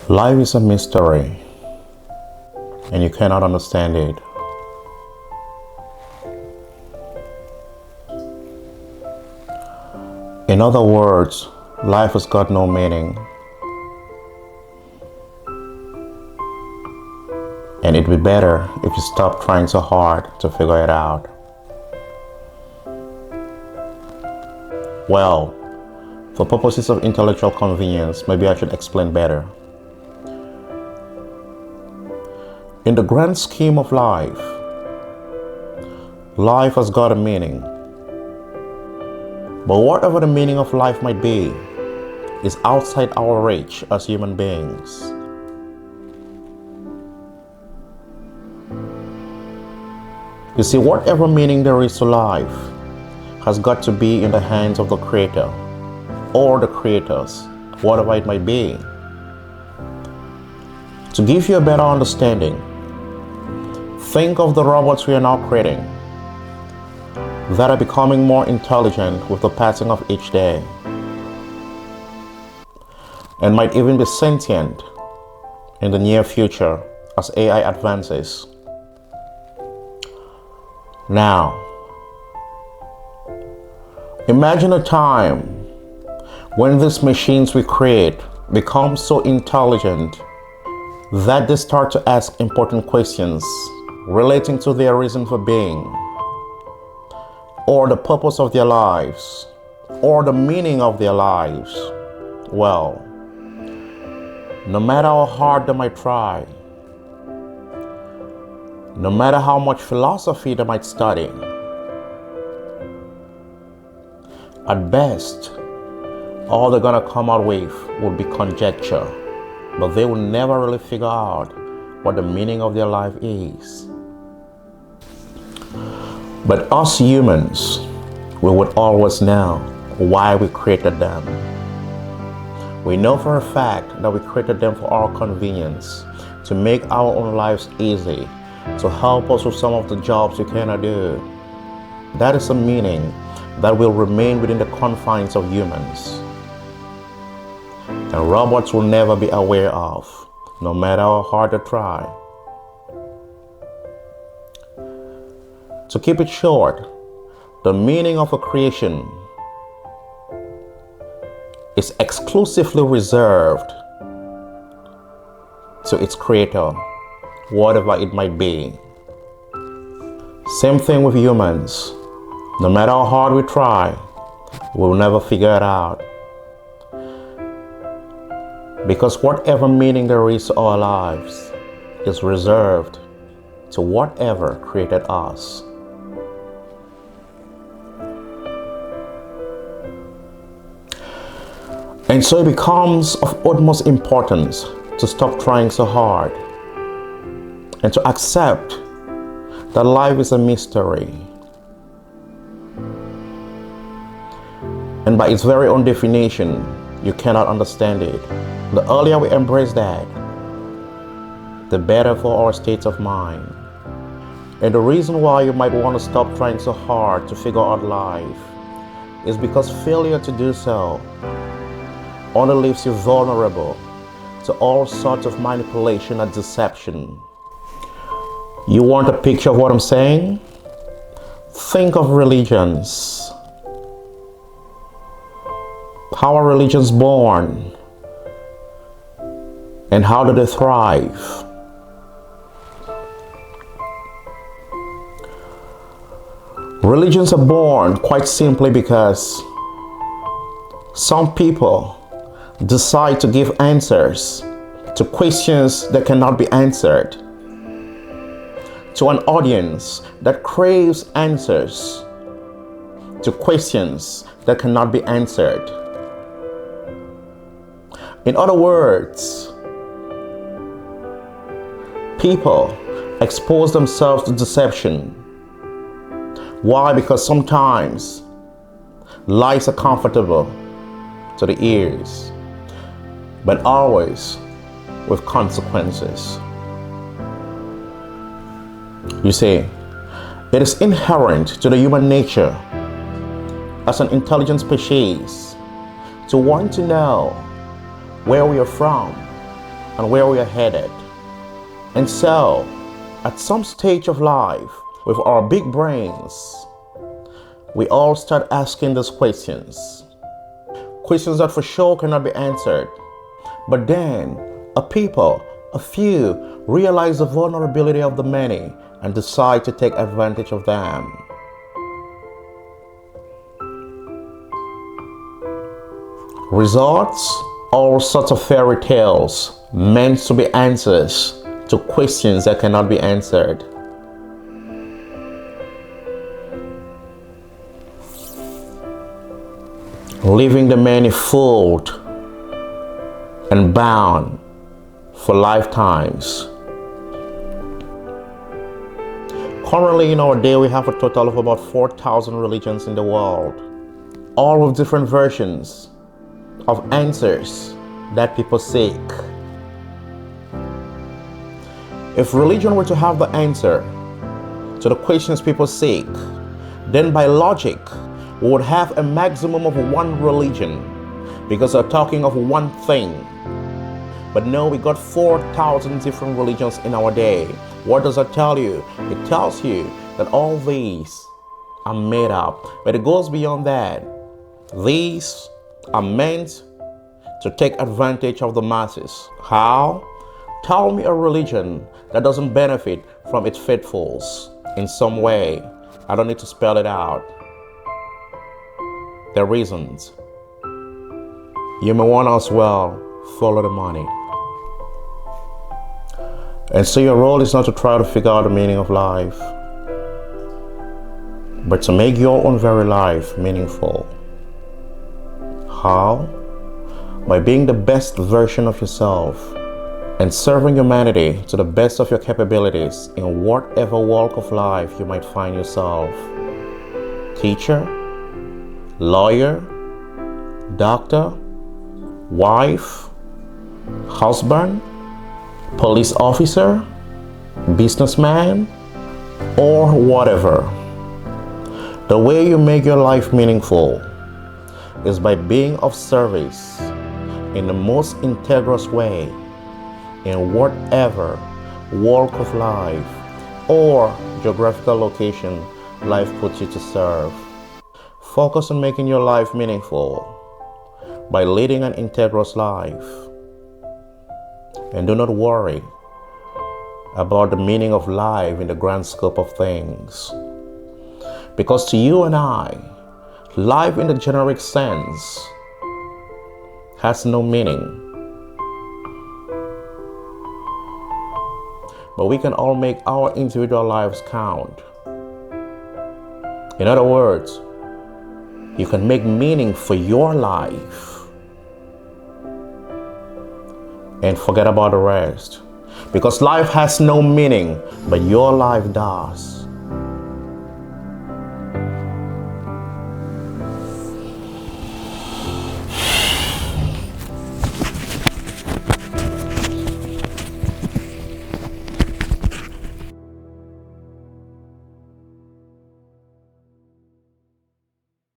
Life is a mystery, and you cannot understand it. In other words, life has got no meaning. And it'd be better if you stop trying so hard to figure it out. Well, for purposes of intellectual convenience, maybe I should explain better. In the grand scheme of life, life has got a meaning. But whatever the meaning of life might be, is outside our reach as human beings. You see, whatever meaning there is to life has got to be in the hands of the Creator or the creators, whatever it might be. To give you a better understanding, think of the robots we are now creating that are becoming more intelligent with the passing of each day and might even be sentient in the near future as AI advances. Now, imagine a time when these machines we create become so intelligent that they start to ask important questions relating to their reason for being, or the purpose of their lives, or the meaning of their lives. Well, no matter how hard they might try, no matter how much philosophy they might study, at best, all they're gonna come out with would be conjecture, but they will never really figure out what the meaning of their life is. But us humans, we would always know why we created them. We know for a fact that we created them for our convenience, to make our own lives easy, to help us with some of the jobs we cannot do. That is a meaning that will remain within the confines of humans, and robots will never be aware of, no matter how hard they try. To keep it short, the meaning of a creation is exclusively reserved to its creator, whatever it might be. Same thing with humans. No matter how hard we try, we'll never figure it out. Because whatever meaning there is to our lives is reserved to whatever created us. And so it becomes of utmost importance to stop trying so hard and to accept that life is a mystery. And by its very own definition, you cannot understand it. The earlier we embrace that, the better for our states of mind. And the reason why you might want to stop trying so hard to figure out life is because failure to do so only leaves you vulnerable to all sorts of manipulation and deception. You want a picture of what I'm saying? Think of religions. How are religions born? And how do they thrive? Religions are born quite simply because some people decide to give answers to questions that cannot be answered, to an audience that craves answers to questions that cannot be answered. In other words, people expose themselves to deception. Why? Because sometimes lies are comfortable to the ears, but always with consequences. You see, it is inherent to the human nature as an intelligent species to want to know where we are from, and where we are headed. And so, at some stage of life, with our big brains, we all start asking these questions. Questions that for sure cannot be answered. But then, a few, realize the vulnerability of the many and decide to take advantage of them. Results? All sorts of fairy tales meant to be answers to questions that cannot be answered. Leaving the many fooled and bound for lifetimes. Currently in our day, we have a total of about 4,000 religions in the world, all with different versions of answers that people seek. If religion were to have the answer to the questions people seek, then by logic, we would have a maximum of one religion because they're talking of one thing. But no, we got 4,000 different religions in our day. What does that tell you? It tells you that all these are made up. But it goes beyond that. These are meant to take advantage of the masses. How? Tell me a religion that doesn't benefit from its faithfuls in some way. I don't need to spell it out. There are reasons. You may want to as well follow the money. And so your role is not to try to figure out the meaning of life, but to make your own very life meaningful. How? By being the best version of yourself and serving humanity to the best of your capabilities in whatever walk of life you might find yourself. Teacher, lawyer, doctor, wife, husband, police officer, businessman, or whatever. The way you make your life meaningful is by being of service in the most integrous way in whatever walk of life or geographical location life puts you to serve. Focus on making your life meaningful by leading an integrous life. And do not worry about the meaning of life in the grand scope of things. Because to you and I, life in the generic sense has no meaning. But we can all make our individual lives count. In other words, you can make meaning for your life and forget about the rest. Because life has no meaning, but your life does.